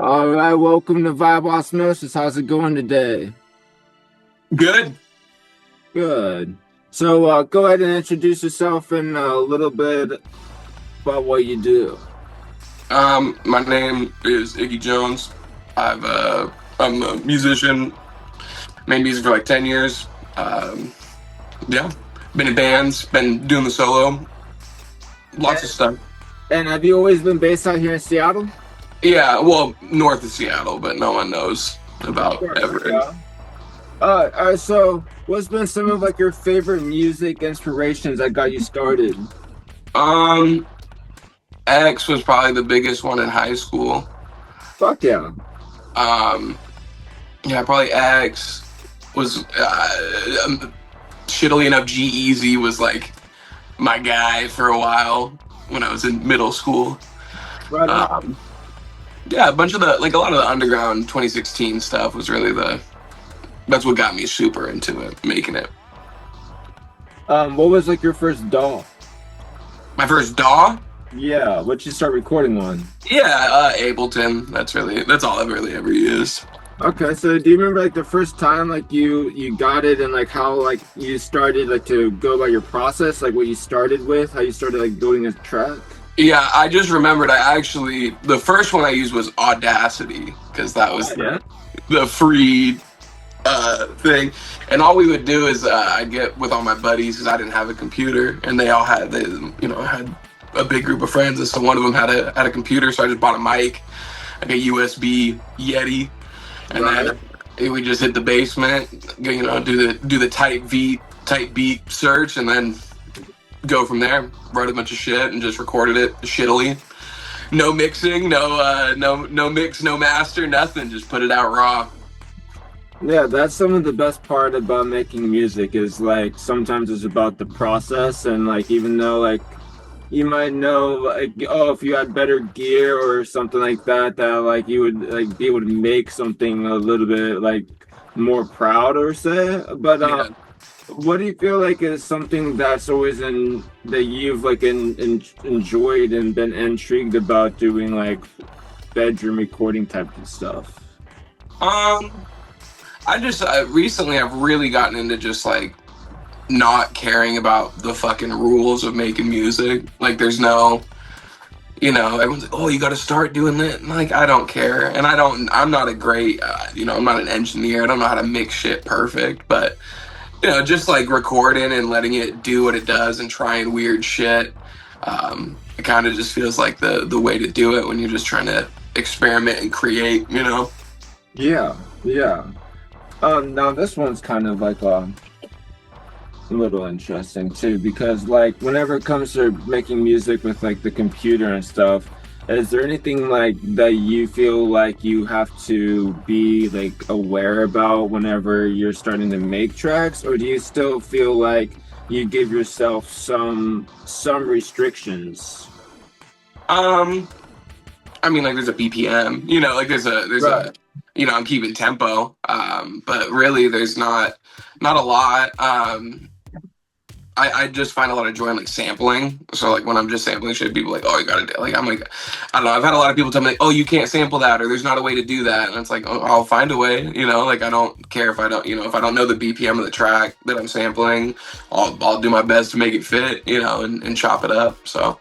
All right, welcome to Vibe Osmosis. How's it going today? Good. Good. So go ahead and introduce yourself and a little bit about what you do. My name is Iggy Jones. I'm a musician. Made music for like 10 years. Um, yeah, been in bands, been doing the solo, lots of And, stuff. and have you always been based out here in Seattle? Yeah, well, north of Seattle, but no one knows Of about course, Everett. yeah. All right, so what's been some of like your favorite music inspirations that got you started? Um, X was probably the biggest one in high school. Fuck yeah. Um, yeah, probably X was. Shittily enough, G-Eazy was like my guy for a while when I was in middle school. Right on. Um, yeah, a bunch of a lot of the underground 2016 stuff was really that's what got me super into it, making it. What was like your first doll? My first DAW, Yeah, what'd you start recording on? yeah, Ableton. That's all I've really ever used. Okay, so do you remember like the first time like you got it and like how like you started like to go about your process, like what you started with, how you started like building a track? Yeah, I just remembered the first one I used was Audacity because that was Yeah. the free thing, and all we would do is I'd get with all my buddies because I didn't have a computer, and had a big group of friends, and so one of them had a computer, so I just bought a mic, like a USB Yeti, and Right. then we just hit the basement, do the type beat search, and then go from there. Wrote a bunch of shit and just recorded it shittily. No mixing, no mix, no master, nothing. Just put it out raw. Yeah, that's some of the best part about making music is like sometimes it's about the process and like even though like you might know like oh if you had better gear or something like that like you would like be able to make something a little bit like more proud or say but Yeah. what do you feel like is something that's always in that you've like enjoyed and been intrigued about doing like bedroom recording type of stuff? Um, recently I've really gotten into just like not caring about the fucking rules of making music. Like there's no, everyone's like, oh, you got to start doing that. And, like I don't care, and I'm not a great, I'm not an engineer. I don't know how to mix shit perfect, but just like recording and letting it do what it does and trying weird shit. It kind of just feels like the way to do it when you're just trying to experiment and create. Yeah, yeah. Now this one's kind of like a little interesting too, because like whenever it comes to making music with like the computer and stuff, is there anything like that you feel like you have to be like aware about whenever you're starting to make tracks, or do you still feel like you give yourself some restrictions? Um, I mean, like there's a BPM, like there's Right. a, I'm keeping tempo. But really there's not a lot. I just find a lot of joy in like sampling. So like when I'm just sampling shit, people are like, oh, you gotta do like I'm like, I don't know. I've had a lot of people tell me like, oh, you can't sample that, or there's not a way to do that, and it's like, oh, I'll find a way. Like I don't care if I don't, if I don't know the BPM of the track that I'm sampling, I'll do my best to make it fit, and chop it up. So,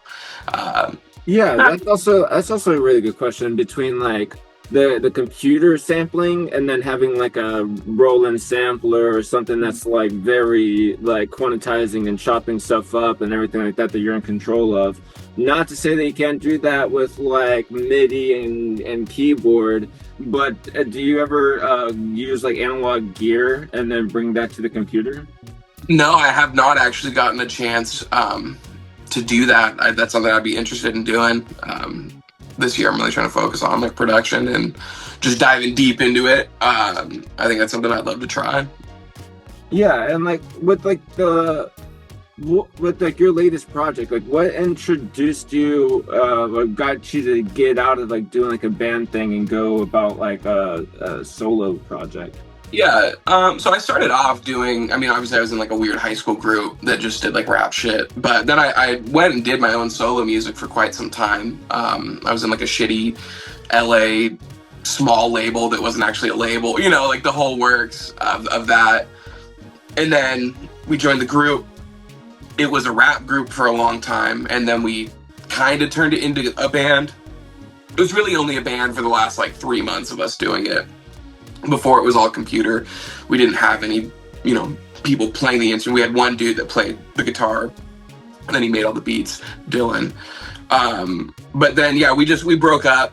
um, Yeah, that's also a really good question between like the computer sampling and then having like a Roland sampler or something that's like very like quantizing and chopping stuff up and everything like that you're in control of. Not to say that you can't do that with like MIDI and keyboard, but do you ever use like analog gear and then bring that to the computer? no, I have not actually gotten a chance to do that. That's something I'd be interested in doing. This year, I'm really trying to focus on like production and just diving deep into it. I think that's something I'd love to try. Yeah, and like with like your latest project, like what introduced you or got you to get out of like doing like a band thing and go about like a solo project? Yeah. So I started off doing. I mean, obviously, I was in like a weird high school group that just did like rap shit. But then I went and did my own solo music for quite some time. I was in like a shitty LA small label that wasn't actually a label, you know, like the whole works of that. And then we joined the group. It was a rap group for a long time, and then we kind of turned it into a band. It was really only a band for the last like 3 months of us doing it. Before it was all computer. We didn't have any, you know, people playing the instrument. We had one dude that played the guitar, and then he made all the beats, Dylan. But then, yeah, we broke up,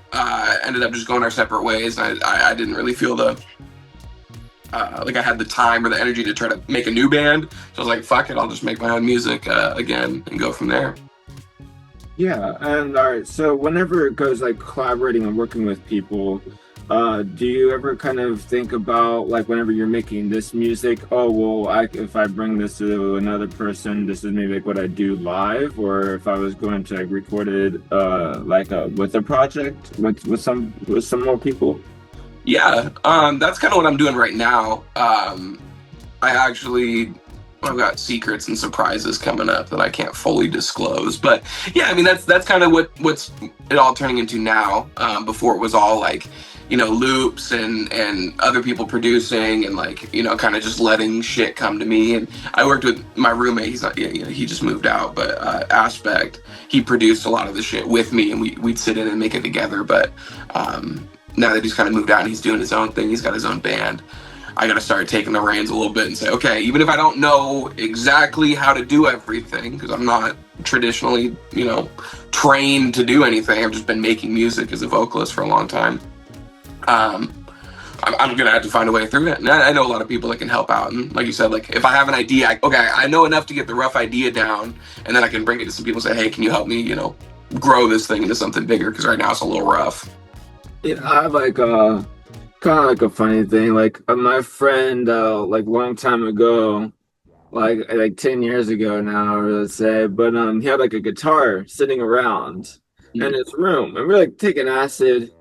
ended up just going our separate ways. I didn't really feel like I had the time or the energy to try to make a new band. So I was like, fuck it, I'll just make my own music again and go from there. Yeah, and all right, so whenever it goes like collaborating and working with people, do you ever kind of think about like whenever you're making this music, oh well, if I bring this to another person, this is maybe like what I do live, or if I was going to like record it with a project with some more people? Yeah, that's kind of what I'm doing right now. I've got secrets and surprises coming up that I can't fully disclose. But yeah, I mean that's kind of what's it all turning into now. Before it was all like, you know, loops and other people producing and like, you know, kind of just letting shit come to me. And I worked with my roommate. He's not, you know, he just moved out, but Aspect, he produced a lot of the shit with me, and we'd sit in and make it together. But now that he's kind of moved out and he's doing his own thing, he's got his own band, I got to start taking the reins a little bit and say, okay, even if I don't know exactly how to do everything, because I'm not traditionally, you know, trained to do anything. I've just been making music as a vocalist for a long time. I'm gonna have to find a way through it. And I know a lot of people that can help out. And like you said, like if I have an idea, I know enough to get the rough idea down, and then I can bring it to some people and say, hey, can you help me, you know, grow this thing into something bigger? Because right now it's a little rough. Yeah, I have like kind of like a funny thing. Like my friend, like long time ago, like 10 years ago now, let's say, but he had like a guitar sitting around in his room, and we're like taking acid,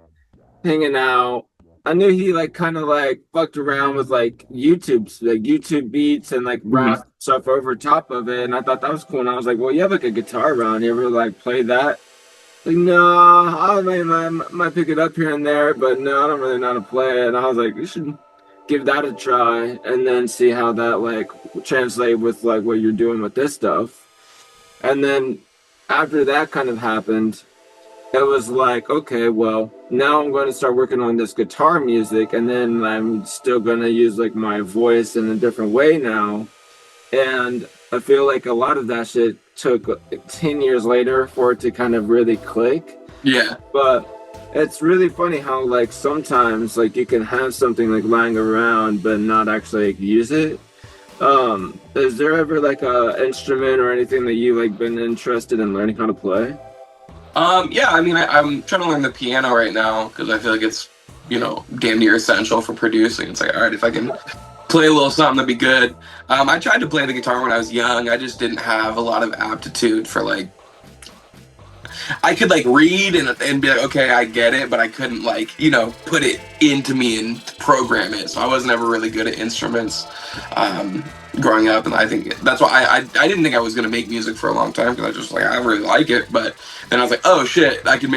hanging out. I knew he like kind of like fucked around with like YouTube beats and like rap stuff over top of it, and I thought that was cool. And I was like, well, you have like a guitar around. You ever like play that? Like, no, I might pick it up here and there, but no, I don't really know how to play it. And I was like, you should give that a try and then see how that like translate with like what you're doing with this stuff. And then after that kind of happened, it was like, okay, well, now I'm going to start working on this guitar music, and then I'm still going to use like my voice in a different way now. And I feel like a lot of that shit took 10 years later for it to kind of really click. Yeah. But it's really funny how like sometimes like you can have something like lying around but not actually like, use it. Is there ever like a instrument or anything that you like been interested in learning how to play? Yeah, I mean, I'm trying to learn the piano right now because I feel like it's, you know, damn near essential for producing. It's like, all right, if I can play a little something, that'd be good. I tried to play the guitar when I was young. I just didn't have a lot of aptitude for like, I could like read and be like, okay, I get it, but I couldn't like, you know, put it into me and program it. So I wasn't ever really good at instruments growing up, and I think that's why I didn't think I was gonna make music for a long time, because I just like, I really like it. But then I was like, oh shit, I can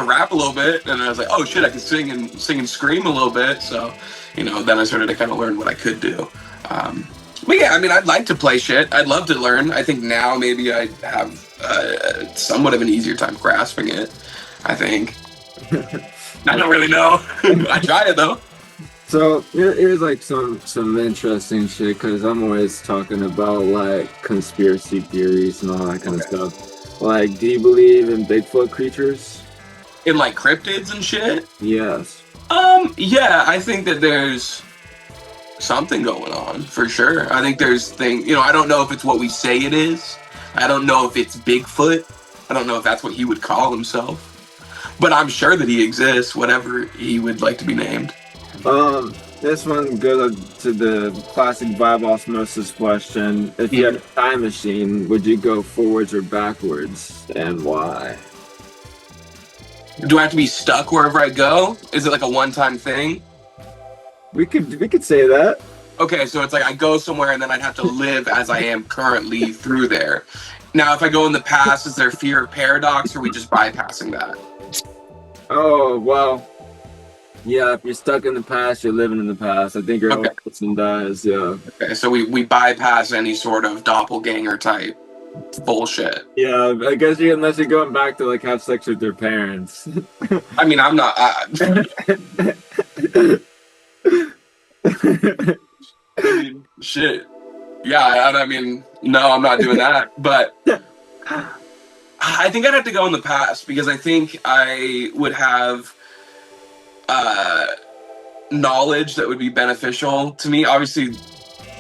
rap a little bit, and I was like, oh shit, I can sing and scream a little bit. So, you know, then I started to kind of learn what I could do. But yeah, I mean, I'd like to play shit. I'd love to learn. I think now maybe I have somewhat of an easier time grasping it, I think. I don't really know. I try it though. So here's like some interesting shit, because I'm always talking about like conspiracy theories and all that kind of stuff. Like, do you believe in Bigfoot creatures? In like cryptids and shit? Yes. Yeah, I think that there's something going on for sure. I think there's you know, I don't know if it's what we say it is. I don't know if it's Bigfoot. I don't know if that's what he would call himself. But I'm sure that he exists, whatever he would like to be named. This one goes to the classic vibe osmosis question. If you had a time machine, would you go forwards or backwards, and why? Do I have to be stuck wherever I go? Is it like a one-time thing? We could say that. Okay, so it's like I go somewhere and then I'd have to live as I am currently through there. Now, if I go in the past, is there fear of paradox, or are we just bypassing that? Oh, well, Yeah, if you're stuck in the past, you're living in the past. I think your Okay. old person dies. Yeah. Okay. So we bypass any sort of doppelganger type bullshit. Yeah, I guess you unless you're going back to like have sex with their parents. I mean, I'm not. I mean, shit. Yeah. I mean, no, I'm not doing that. But I think I'd have to go in the past because I think I would have uh, knowledge that would be beneficial to me. Obviously,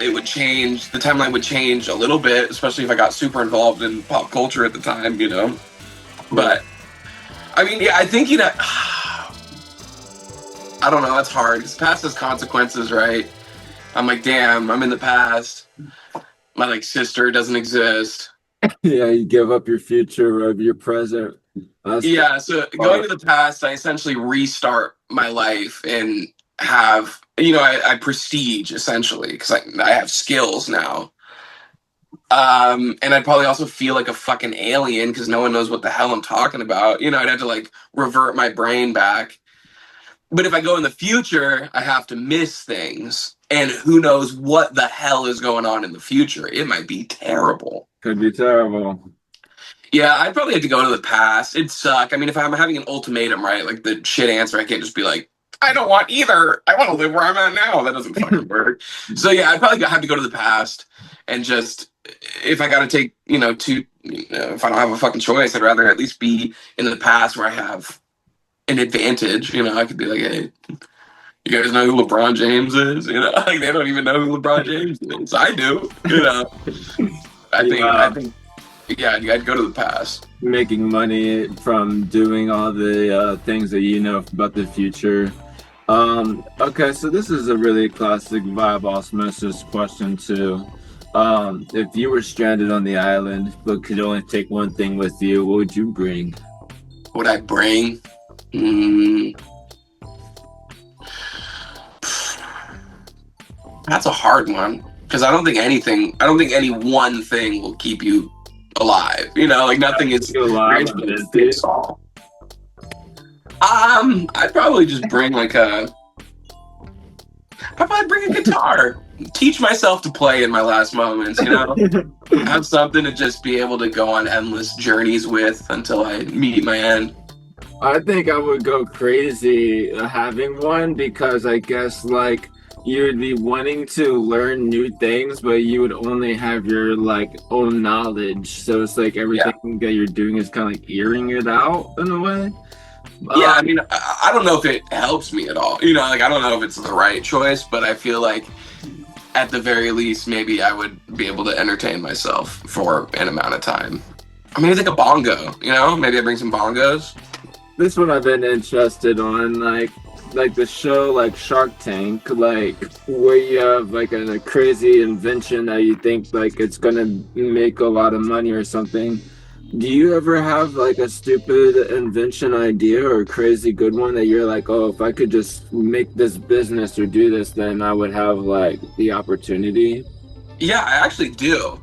it would change. The timeline would change a little bit, especially if I got super involved in pop culture at the time, you know. But I mean, yeah, I think you know. I don't know. That's hard because past has consequences, right? I'm like, damn, I'm in the past. My like sister doesn't exist. Yeah, you give up your future of your present. That's the Yeah, so going to part. the past, I essentially restart my life and have, you know, I prestige essentially because I have skills now. And I'd probably also feel like a fucking alien because no one knows what the hell I'm talking about. You know, I'd have to like revert my brain back. But if I go in the future, I have to miss things. And who knows what the hell is going on in the future? It might be terrible. Could be terrible. Yeah, I'd probably have to go to the past. It'd suck. I mean, if I'm having an ultimatum, right? Like the shit answer, I can't just be like, I don't want either. I want to live where I'm at now. That doesn't fucking work. So yeah, I'd probably have to go to the past and just, if I got to take, you know, if I don't have a fucking choice, I'd rather at least be in the past where I have an advantage. You know, I could be like, hey, you guys know who LeBron James is? You know, like they don't even know who LeBron James is. I do. You know, I Yeah, think, yeah, I'd go to the past. making money from doing all the things that you know about the future. Okay, so this is a really classic vibe osmosis question too. If you were stranded on the island but could only take one thing with you, what would you bring? Would I bring? Mm, that's a hard one because I don't think any one thing will keep you alive. You know, like nothing is You're alive and busy. fix all. I'd probably just bring like I'd probably bring a guitar. Teach myself to play in my last moments, you know? Have something to just be able to go on endless journeys with until I meet my end. I think I would go crazy having one because I guess like you would be wanting to learn new things, but you would only have your like own knowledge. So it's like Yeah. everything that you're doing is kind of like earing it out in a way. Yeah, Uh, I mean, I don't know if it helps me at all. You know, like I don't know if it's the right choice, but I feel like at the very least, maybe I would be able to entertain myself for an amount of time. I mean, I think a bongo, you know? Maybe I bring some bongos. this one I've been interested on, like the show like Shark Tank, like where you have like a crazy invention that you think like it's gonna make a lot of money or something. Do you ever have like a stupid invention idea or a crazy good one that you're like, oh, if I could just make this business or do this, then I would have like the opportunity? Yeah, I actually do.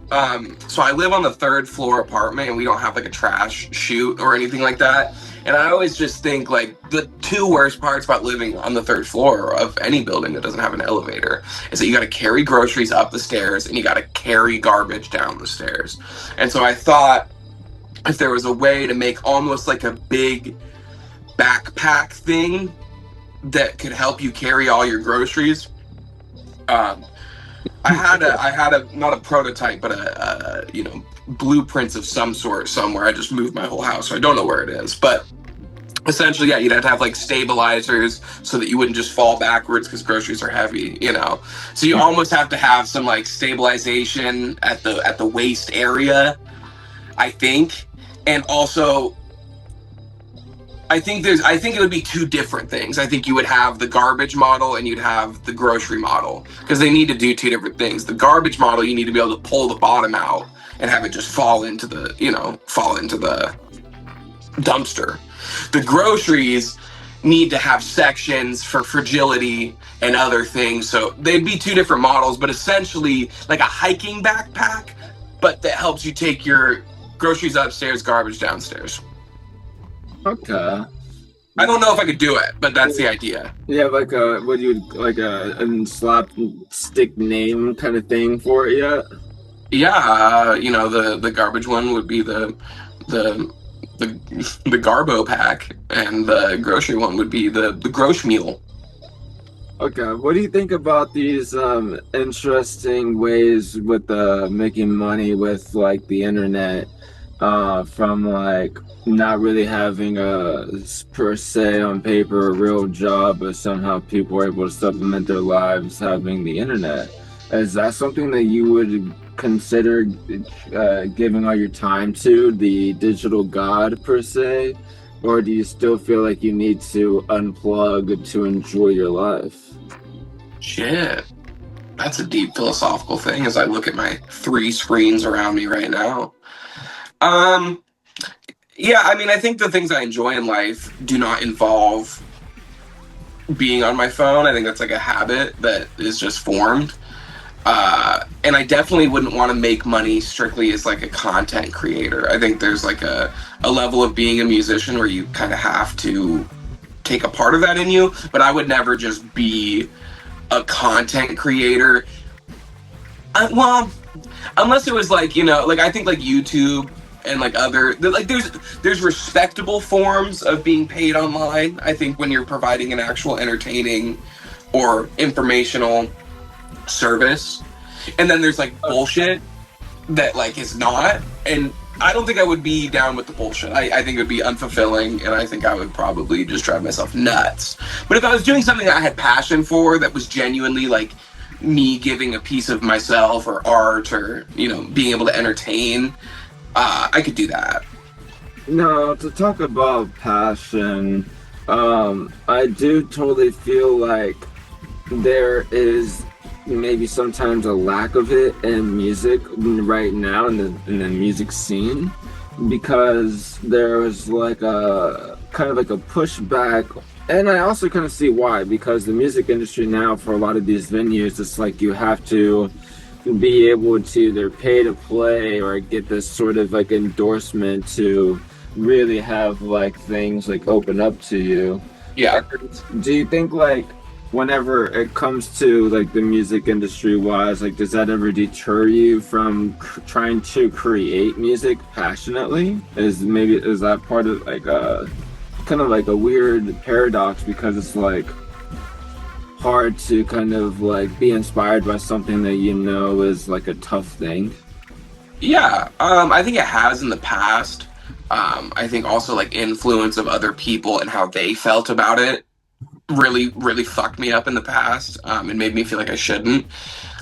So I live on the third floor apartment and we don't have like a trash chute or anything like that. And I always just think like the two worst parts about living on the third floor of any building that doesn't have an elevator is that you got to carry groceries up the stairs and you got to carry garbage down the stairs. And so I thought if there was a way to make almost like a big backpack thing that could help you carry all your groceries. Um, I had a not a prototype, but you know blueprints of some sort somewhere. I just moved my whole house, so I don't know where it is. But essentially, yeah, you'd have to have like stabilizers so that you wouldn't just fall backwards because groceries are heavy, you know. So you almost have to have some like stabilization at the waist area, I think, and also I think it would be two different things. I think you would have the garbage model and you'd have the grocery model because they need to do two different things. The garbage model you need to be able to pull the bottom out and have it just fall into the, you know, fall into the dumpster. The groceries need to have sections for fragility and other things. So they'd be two different models, but essentially like a hiking backpack, but that helps you take your groceries upstairs, garbage downstairs. Okay. I don't know if I could do it, but that's the idea. You have like a what do you like a slap stick name kind of thing for it yet? Yeah, the garbage one would be the the the Garbo pack, and the grocery one would be the Grosh Mule. Okay, what do you think about these interesting ways with making money with like the internet from like not really having a per se on paper a real job, but somehow people are able to supplement their lives having the internet? Is that something that you would consider giving all your time to, the digital god per se? Or do you still feel like you need to unplug to enjoy your life? Shit, that's a deep philosophical thing as I look at my three screens around me right now. Um, yeah, I mean, I think the things I enjoy in life do not involve being on my phone. I think that's like a habit that is just formed. And I definitely wouldn't want to make money strictly as like a content creator. I think there's like a level of being a musician where you kind of have to take a part of that in you, but I would never just be a content creator. Well, unless it was like, like I think like YouTube and like like there's respectable forms of being paid online. I think when you're providing an actual entertaining or informational service, and then there's like bullshit that like is not, and I don't think I would be down with the bullshit. I think it would be unfulfilling, and I think I would probably just drive myself nuts. But if I was doing something that I had passion for, that was genuinely like me giving a piece of myself or art, or being able to entertain, I could do that. No, to talk about passion, I do totally feel like there is maybe sometimes a lack of it in music right now in the music scene, because there was like a kind of like a pushback, and I also kind of see why, because the music industry now for a lot of these venues, it's like you have to be able to either pay to play or get this sort of like endorsement to really have like things like open up to you. Yeah. Do you think like whenever it comes to like the music industry wise, like does that ever deter you from trying to create music passionately? Is that part of like a kind of like a weird paradox, because it's like hard to kind of like be inspired by something that is like a tough thing? Yeah, I think it has in the past. I think also like influence of other people and how they felt about it really, really fucked me up in the past, and made me feel like I shouldn't.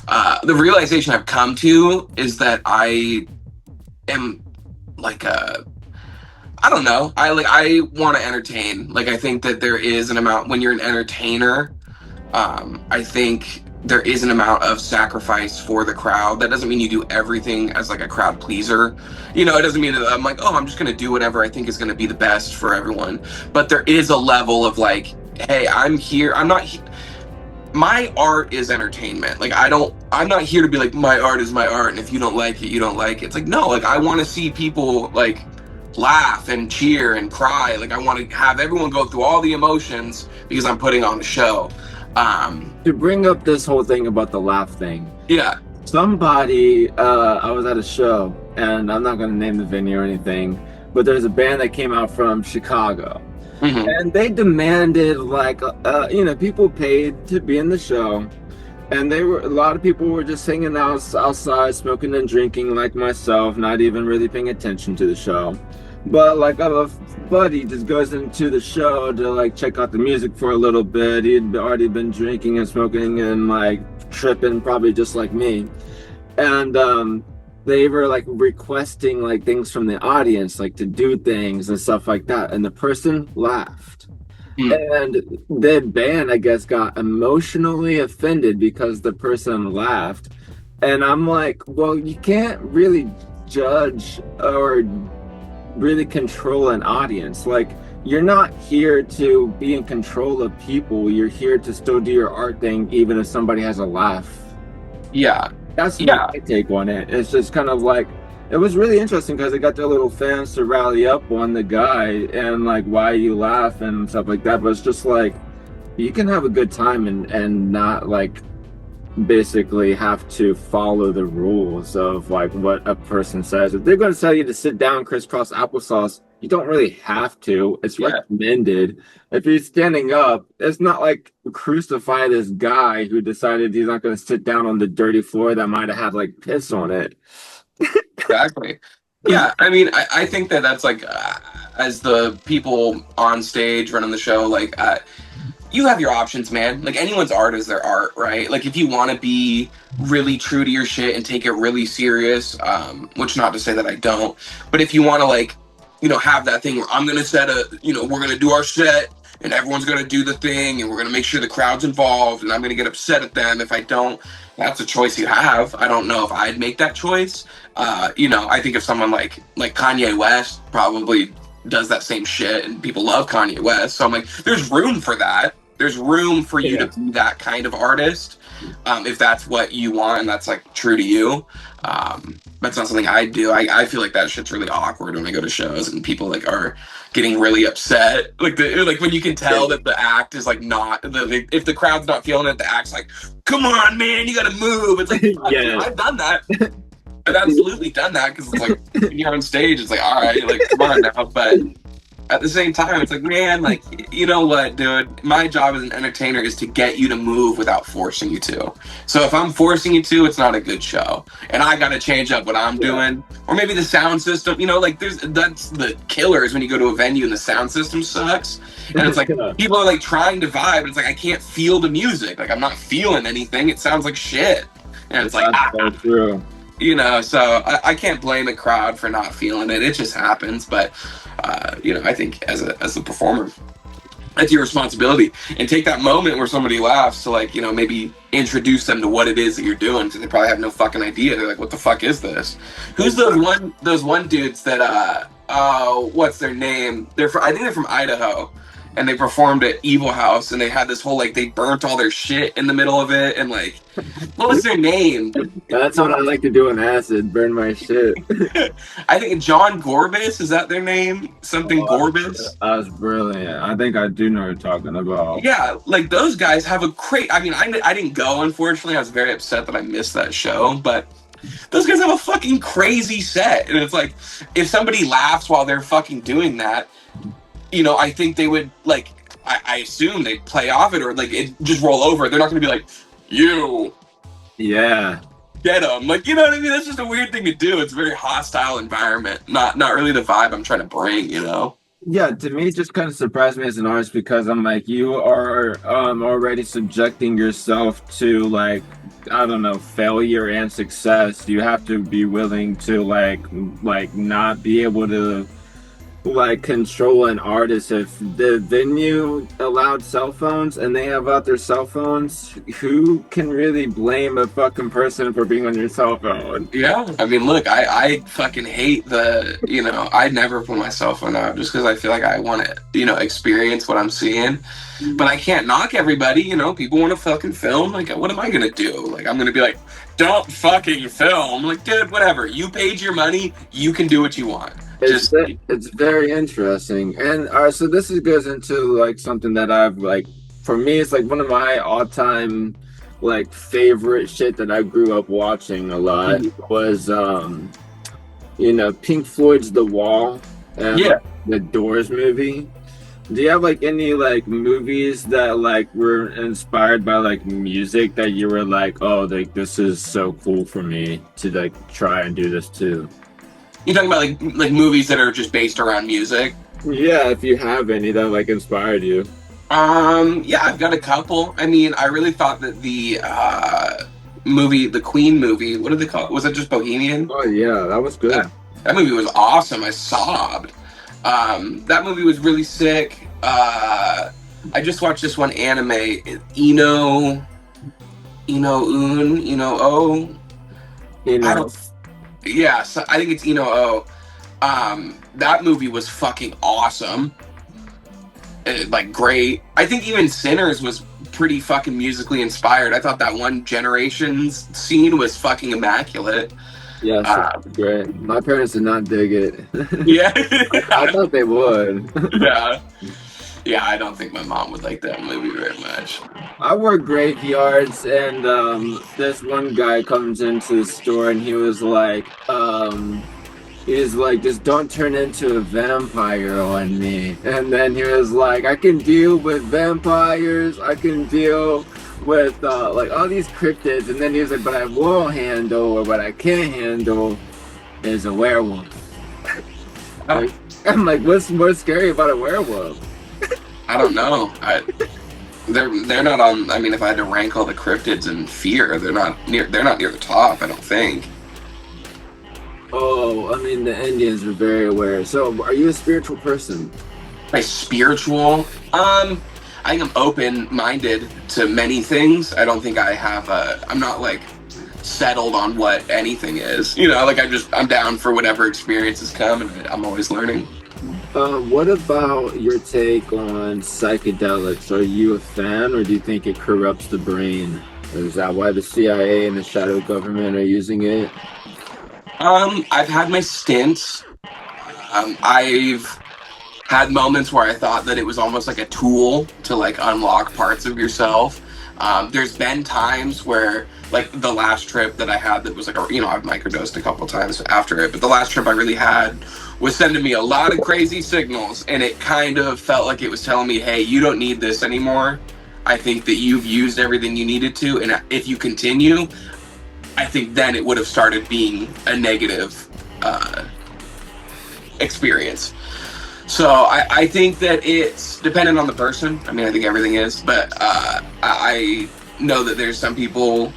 The realization I've come to is that I am like I don't know. I want to entertain. Like I think that there is an amount when you're an entertainer. I think there is an amount of sacrifice for the crowd. That doesn't mean you do everything as like a crowd pleaser. It doesn't mean that I'm like, oh, I'm just going to do whatever I think is going to be the best for everyone. But there is a level of like, hey, I'm here. My art is entertainment. Like I'm not here to be like, my art is my art, and if you don't like it, you don't like it. It's like, no, like I want to see people like laugh and cheer and cry. Like I want to have everyone go through all the emotions because I'm putting on a show. To bring up this whole thing about the laugh thing, Yeah. somebody, I was at a show, and I'm not going to name the venue or anything, but there's a band that came out from Chicago, Mm-hmm. and they demanded like people paid to be in the show, and a lot of people were just hanging out outside smoking and drinking like myself, not even really paying attention to the show. But like a buddy just goes into the show to like check out the music for a little bit. He'd already been drinking and smoking and like tripping, probably just like me. And they were like requesting like things from the audience, like to do things and stuff like that. And the person laughed. And the band, I guess, got emotionally offended because the person laughed. And I'm like, well, you can't really judge or really control an audience. Like, you're not here to be in control of people. You're here to still do your art thing, even if somebody has a laugh. Yeah. That's Yeah. my take on it. It's just kind of like, it was really interesting because they got their little fans to rally up on the guy and like why you laugh and stuff like that. But it's just like you can have a good time and not like basically have to follow the rules of like what a person says. If they're going to tell you to sit down, crisscross applesauce, you don't really have to. It's Yeah, recommended. If you're standing up, it's not like crucify this guy who decided he's not going to sit down on the dirty floor that might have had like piss on it. exactly. Yeah, I mean, I think that that's like, as the people on stage running the show, like, you have your options, man. Like anyone's art is their art, right? Like if you want to be really true to your shit and take it really serious, which not to say that I don't, but if you want to like, have that thing where I'm gonna set a, we're gonna do our set and everyone's gonna do the thing and we're gonna make sure the crowd's involved and I'm gonna get upset at them if I don't. That's a choice you have. I don't know if I'd make that choice. I think if someone like Kanye West probably does that same shit and people love Kanye West, so I'm like, there's room for that. There's room for you to be that kind of artist, if that's what you want and that's like true to you. That's not something I do. I feel like that shit's really awkward when I go to shows and people like are getting really upset. Like when you can tell that the act is like not if the crowd's not feeling it, the act's like, come on, man, you gotta move. It's like, Yeah. I've done that. I've absolutely done that because it's like when you're on stage, it's like, all right, like come on now, but at the same time, it's like, man, like, you know what, dude? My job as an entertainer is to get you to move without forcing you to. So if I'm forcing you to, it's not a good show. And I got to change up what I'm doing. Or maybe the sound system, like that's the killers when you go to a venue and the sound system sucks. And it's like, people are like trying to vibe. And it's like, I can't feel the music. Like, I'm not feeling anything. It sounds like shit. And it's like, That's so true. So I can't blame a crowd for not feeling it. It just happens. But, I think as a performer, that's your responsibility. And take that moment where somebody laughs to like, maybe introduce them to what it is that you're doing because they probably have no fucking idea. They're like, what the fuck is this? Who's those one dudes that, what's their name? I think they're from Idaho. And they performed at Evil House, and they had this whole like they burnt all their shit in the middle of it, and like, what was their name? That's what I like to do on acid, burn my shit. I think John Gorbis, is that their name? Something Gorbis. That was brilliant. I think I do know what you're talking about. Yeah, like those guys have a great. I mean, I didn't go, unfortunately. I was very upset that I missed that show, but those guys have a fucking crazy set, and it's like if somebody laughs while they're fucking doing that. I think they would like. I assume they play off it or like it just roll over. They're not going to be like, you, Yeah, get them. Like you know what I mean? That's just a weird thing to do. It's a very hostile environment. Not really the vibe I'm trying to bring. yeah. To me, it just kind of surprised me as an artist because I'm like, you are already subjecting yourself to like, I don't know, failure and success. You have to be willing to like not be able to like control an artist. If the venue allowed cell phones and they have out their cell phones, who can really blame a fucking person for being on your cell phone? Yeah, I mean, look, I fucking hate I never put my cell phone out just because I feel like I want to experience what I'm seeing. But I can't knock everybody. People want to fucking film. Like, what am I gonna do? Like, I'm gonna be like, don't fucking film. Like, dude, whatever. You paid your money. You can do what you want. It's very interesting. And so goes into like something that I've like, for me, it's like one of my all-time like favorite shit that I grew up watching a lot was Pink Floyd's The Wall and the Doors movie. Do you have like any like movies that like were inspired by like music that you were like, oh, like this is so cool for me to like try and do this too? You're talking about like movies that are just based around music? Yeah, if you have any that like inspired you. Yeah, I've got a couple. I mean, I really thought that the the Queen movie, what did they call it? Was it just Bohemian? Oh yeah, that was good. That movie was awesome. I sobbed. That movie was really sick. I just watched this one anime, I don't. Yeah, so I think it's Ino O. That movie was fucking awesome. Like great. I think even Sinners was pretty fucking musically inspired. I thought that one Generations scene was fucking immaculate. Yes, great. My parents did not dig it. Yeah, I thought they would. yeah, yeah. I don't think my mom would like that movie very much. I work graveyards, and this one guy comes into the store, and he was like, just don't turn into a vampire on me. And then he was like, I can deal with vampires, I can deal with like all these cryptids. And then he was like, but I won't handle, or what I can't handle is a werewolf. Oh, Like, I'm like, what's more scary about a werewolf? I don't know. They're not on. I mean, if I had to rank all the cryptids in fear, they're not near. They're not near the top. I don't think. Oh, I mean, the Indians are very aware. So, are you a spiritual person? My spiritual. I think I'm open-minded to many things. I don't think I have a. I'm not like settled on what anything is. You know, like I'm down for whatever experiences come, and I'm always learning. What about your take on psychedelics? Are you a fan, or do you think it corrupts the brain? Is that why the CIA and the shadow government are using it? I've had my stints. I've had moments where I thought that it was almost like a tool to like unlock parts of yourself. There's been times where, like the last trip that I had, that was like, I've microdosed a couple times after it, but the last trip I really had was sending me a lot of crazy signals, and it kind of felt like it was telling me, hey, you don't need this anymore. I think that you've used everything you needed to, and if you continue, I think then it would have started being a negative experience. So I think that it's dependent on the person. I mean, I think everything is, but I know that there's some people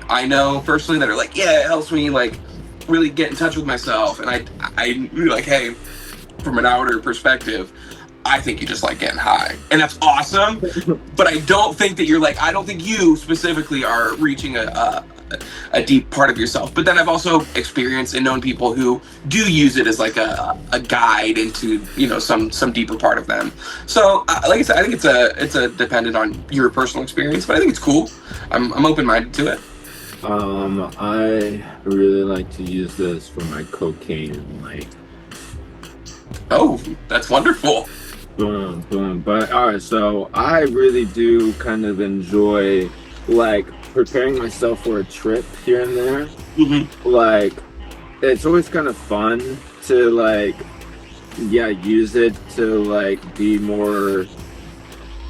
I know personally that are like, yeah, it helps me like really get in touch with myself. And I like, hey, from an outer perspective, I think you just like getting high, and that's awesome. But I don't think that I don't think you specifically are reaching a deep part of yourself. But then I've also experienced and known people who do use it as like a guide into some deeper part of them. So like I said, I think it's a dependent on your personal experience, but I think it's cool. I'm open-minded to it. I really like to use this for my cocaine, like. Oh, that's wonderful. Boom, boom. But all right, so I really do kind of enjoy like preparing myself for a trip here and there. Mm-hmm. Like, it's always kind of fun to like, yeah, use it to like be more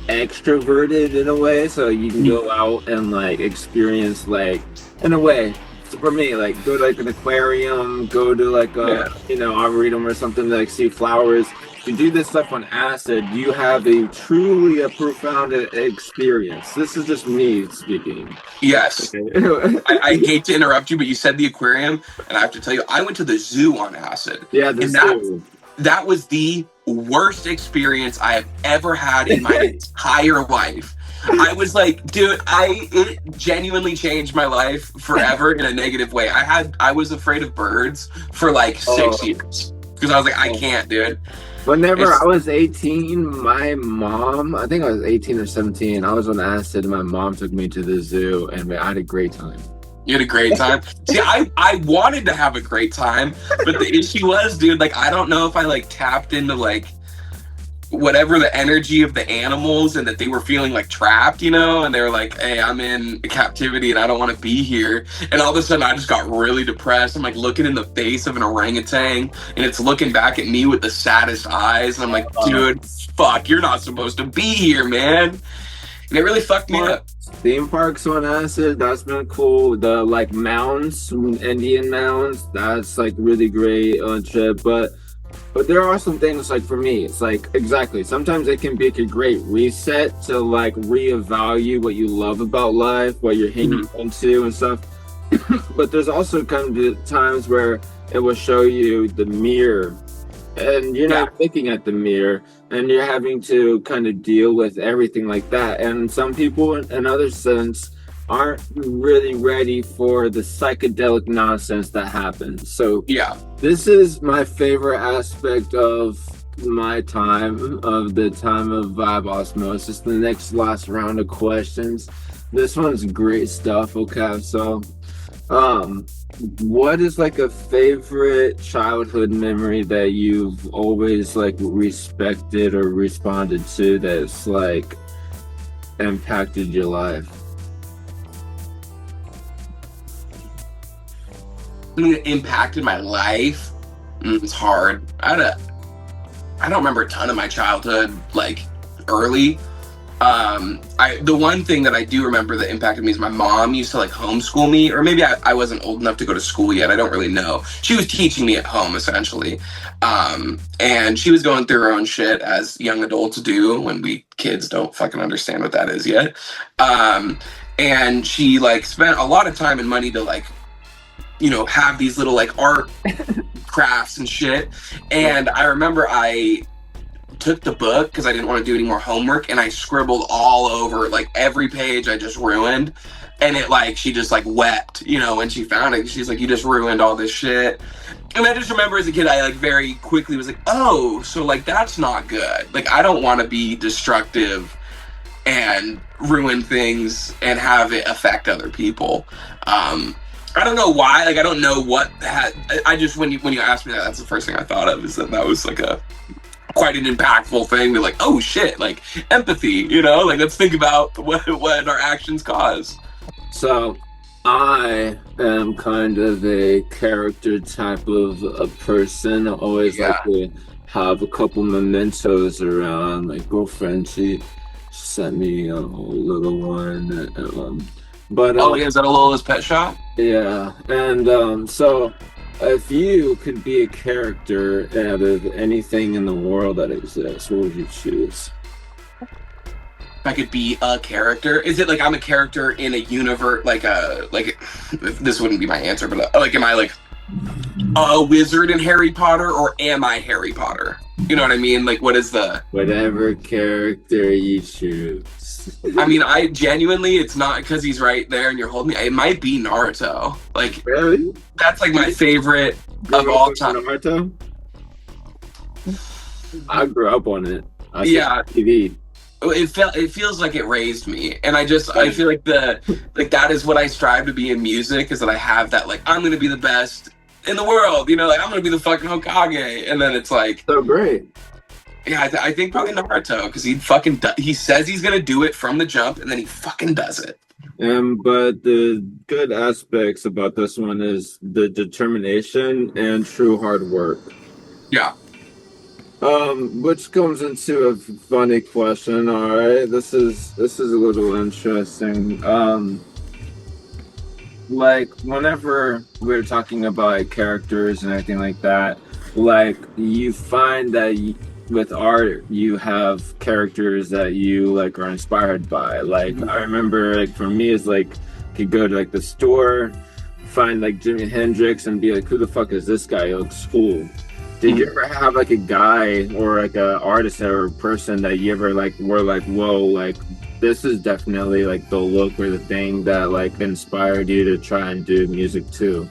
extroverted in a way, so you can go out and like experience like, in a way. So for me, like go to like an aquarium, go to like a arboretum or something, like see flowers. You do this stuff on acid, you have truly a profound experience. This is just me speaking. Yes. Okay. I hate to interrupt you, but you said the aquarium, and I have to tell you, I went to the zoo on acid. Yeah, the zoo. That was the worst experience I have ever had in my entire life. I was like, dude, it genuinely changed my life forever in a negative way. I was afraid of birds for like 6 years because I was like, I can't, dude. Whenever I was 18, my mom, I think I was 18 or 17, I was on acid, and my mom took me to the zoo, and I had a great time. You had a great time? See, I wanted to have a great time, but the issue was, dude, like, I don't know if I, like, tapped into, like, whatever the energy of the animals, and that they were feeling like trapped, and they were like, hey, I'm in captivity and I don't want to be here. And all of a sudden I just got really depressed. I'm like looking in the face of an orangutan, and it's looking back at me with the saddest eyes, and I'm like, dude, fuck, you're not supposed to be here, man. And it really fucked me up. Theme parks on acid, that's been cool. The like mounds, Indian mounds, that's like really great on trip. But there are some things, like for me, it's like, exactly, sometimes it can be like a great reset to like reevaluate what you love about life, what you're hanging into and stuff. But there's also kind of times where it will show you the mirror, and you're not looking at the mirror, and you're having to kind of deal with everything like that. And some people, in other sense, aren't really ready for the psychedelic nonsense that happens. So this is my favorite aspect of my time, of the time of Vibe Osmosis. The last round of questions. This one's great stuff, okay? So Um, what is like a favorite childhood memory that you've always like respected or responded to that's like impacted your life? Something that impacted my life. It's hard. I don't remember a ton of my childhood like early. The one thing that I do remember that impacted me is my mom used to like homeschool me, or maybe I wasn't old enough to go to school yet. I don't really know. She was teaching me at home essentially, and she was going through her own shit as young adults do when we kids don't fucking understand what that is yet. Um, and she like spent a lot of time and money to like have these little like art crafts and shit. And I remember I took the book because I didn't want to do any more homework, and I scribbled all over like every page I just ruined. And it like she just like wept, when she found it. She's like, "You just ruined all this shit." And I just remember as a kid, I like very quickly was like, "Oh, so like that's not good. Like I don't want to be destructive and ruin things and have it affect other people." I don't know why. Like I don't know what had. I just when you asked me that, that's the first thing I thought of is that was like a quite an impactful thing. Be like, oh shit, like empathy. Like let's think about what our actions cause. So, I am kind of a character type of a person. I always like Yeah. to have a couple mementos around. My girlfriend, she sent me a little one. But Oh, yeah, is that a Lola's Pet Shop? yeah, and so if you could be a character out of anything in the world that exists, what would you choose? If I could be a character, is it like I'm a character in a universe? Like this wouldn't be my answer, but like, am I like a wizard in Harry Potter, or am I Harry Potter? You know what I mean? Like, what is the? Whatever character you choose. I mean, I genuinely, it's not because he's right there and you're holding me. It might be Naruto. Like, Really? that's like my favorite of Grew up all on time. Naruto? I grew up on it. I saw Yeah, TV. it feels like it raised me, and I feel like that is what I strive to be in music, is that I have that like I'm gonna be the best in the world, like I'm gonna be the fucking Hokage, and then it's like, So great. yeah, I think probably Naruto, because he says he's gonna do it from the jump, and then he fucking does it. But the good aspects about this one is the determination and true hard work. Yeah. Which comes into a funny question. All right, this is a little interesting. Like whenever we're talking about characters and everything like that, like you find that with art you have characters that you like are inspired by. Like I remember, like for me, it's like could go to like the store, find like Jimi Hendrix, and be like, "Who the fuck is this guy? He looks cool." Did you ever have like a guy or like a artist or a person that you ever like were like, whoa, like this is definitely like the look or the thing that like inspired you to try and do music too?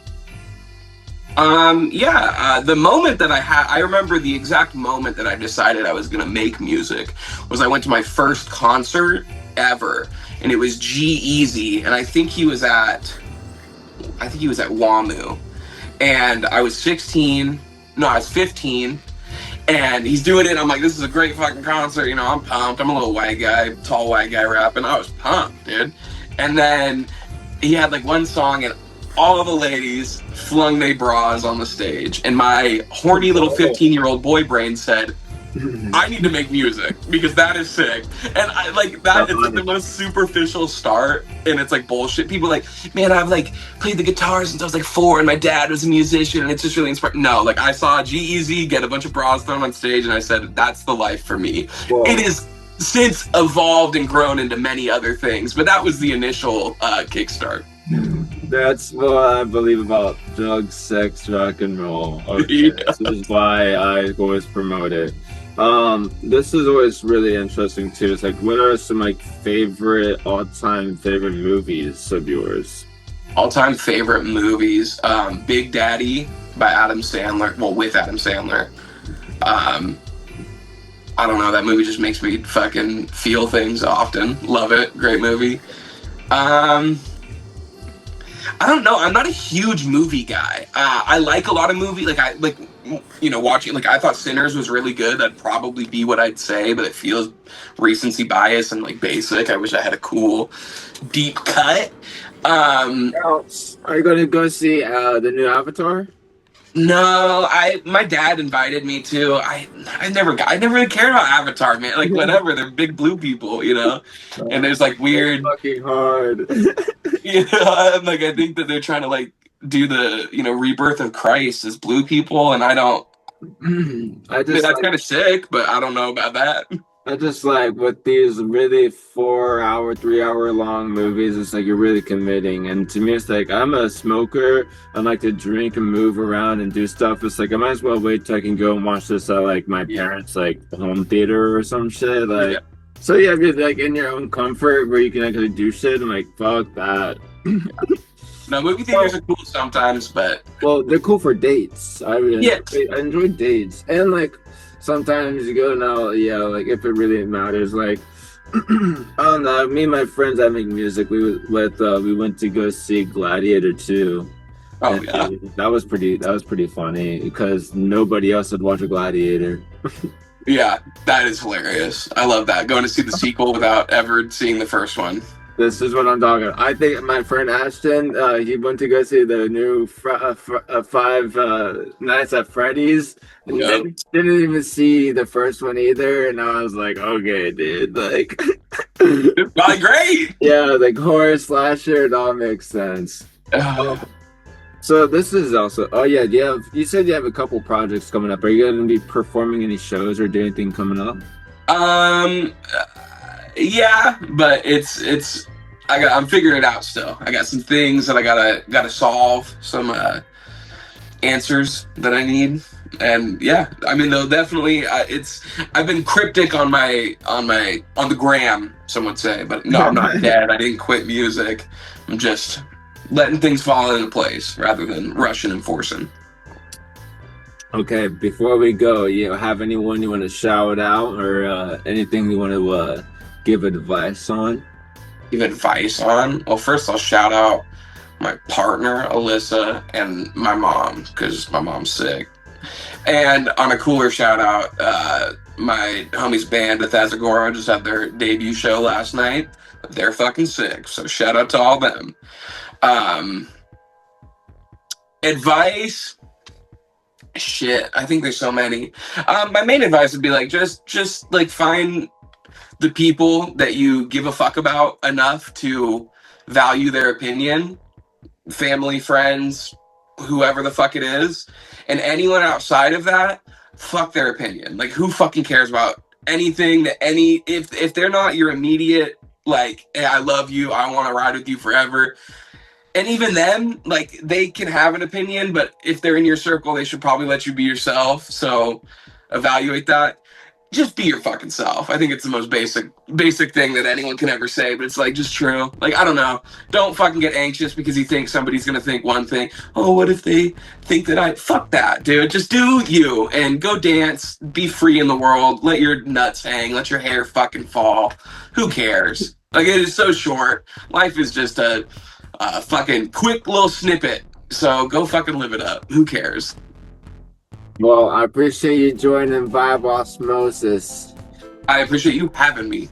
Yeah, the moment that I remember the exact moment that I decided I was gonna make music was I went to my first concert ever, and it was G-Eazy, and I think he was at WAMU, and I was 16, no, I was 15, and he's doing it. I'm like, this is a great fucking concert. I'm pumped. I'm a little white guy, tall white guy rapping. I was pumped, dude. And then he had like one song, and all of the ladies flung their bras on the stage. And my horny little 15-year-old boy brain said, I need to make music because that is sick. And I like that. It's like the most superficial start, and it's like bullshit. People are like, man, I've like played the guitar since I was like 4, and my dad was a musician, and it's just really inspiring. No, like I saw G-Eazy get a bunch of bras thrown on stage, and I said, that's the life for me. Whoa. It is since evolved and grown into many other things, but that was the initial kickstart. That's what I believe about drugs, sex, rock and roll. Okay, Yeah. this is why I always promote it. This is always really interesting too. It's like, what are some like all-time favorite movies of yours? All-time favorite movies: Big Daddy by Adam Sandler. Well, with Adam Sandler. I don't know. That movie just makes me fucking feel things often. Love it. Great movie. I don't know. I'm not a huge movie guy. I like a lot of movie. Like I like, watching. Like I thought Sinners was really good. That'd probably be what I'd say, but it feels recency bias and like basic. I wish I had a cool deep cut. Um, Else, are you going to go see the new Avatar? no, my dad invited me to. I never really cared about Avatar, man. Like whatever, they're big blue people, and there's like It's weird. fucking hard. I'm like, I think that they're trying to like do the rebirth of Christ as blue people, and I don't. I I mean, just that's like kind of sick, but I don't know about that. I just like with these really 4 hour, 3 hour long movies, it's like you're really committing. And to me, it's like I'm a smoker. I like to drink and move around and do stuff. It's like I might as well wait till I can go and watch this at like my Yeah, parents' like home theater or some shit. yeah. Like, so yeah, if you're like in your own comfort where you can actually do shit. I'm like, fuck that. No, movie Well, theaters are cool sometimes, but well, they're cool for dates. yeah, I enjoy dates, and like sometimes you go now, yeah, like if it really matters, like I don't know. Me and my friends that make music, we went to go see Gladiator 2, oh and yeah, that was pretty funny because nobody else had watched a Gladiator. yeah. That is hilarious. I love that going to see the sequel without ever seeing the first one. This is what I'm talking about. I think my friend Ashton, he went to go see the new Five Nights at Freddy's, and Yep. didn't even see the first one either. And I was like, okay, dude, like, It's probably great. yeah, like horror slasher, it all makes sense. Oh, so this is also, oh yeah, you said you have a couple projects coming up. Are you going to be performing any shows or do anything coming up? Um, yeah, but I'm figuring it out still. I got some things that I gotta solve, some answers that I need, and yeah, I mean, though definitely, I've been cryptic on the gram, some would say, but no, I'm not dead. I didn't quit music. I'm just letting things fall into place rather than rushing and forcing. Okay, before we go, you have anyone you want to shout out or anything you want to give advice on? Give advice on. Well, first I'll shout out my partner Alyssa and my mom because my mom's sick. And on a cooler shout out, my homies band Athazagora just had their debut show last night. They're fucking sick, so shout out to all them. Um, Advice. Shit, I think there's so many. My main advice would be like just like find the people that you give a fuck about enough to value their opinion, family, friends, whoever the fuck it is, and anyone outside of that, fuck their opinion. Like who fucking cares about anything that if they're not your immediate like, hey, I love you, I want to ride with you forever. And even then, like they can have an opinion, but if they're in your circle, they should probably let you be yourself. So evaluate that. Just be your fucking self. I think it's the most basic thing that anyone can ever say, but it's like just true. Like I don't know. Don't fucking get anxious because you think somebody's gonna think one thing. Oh, what if they think that I fuck that, dude? Just do you and go dance, be free in the world, let your nuts hang, let your hair fucking fall. Who cares? Like it is so short. Life is just a fucking quick little snippet. So go fucking live it up. Who cares? Well, I appreciate you joining Vibe Osmosis. I appreciate you having me.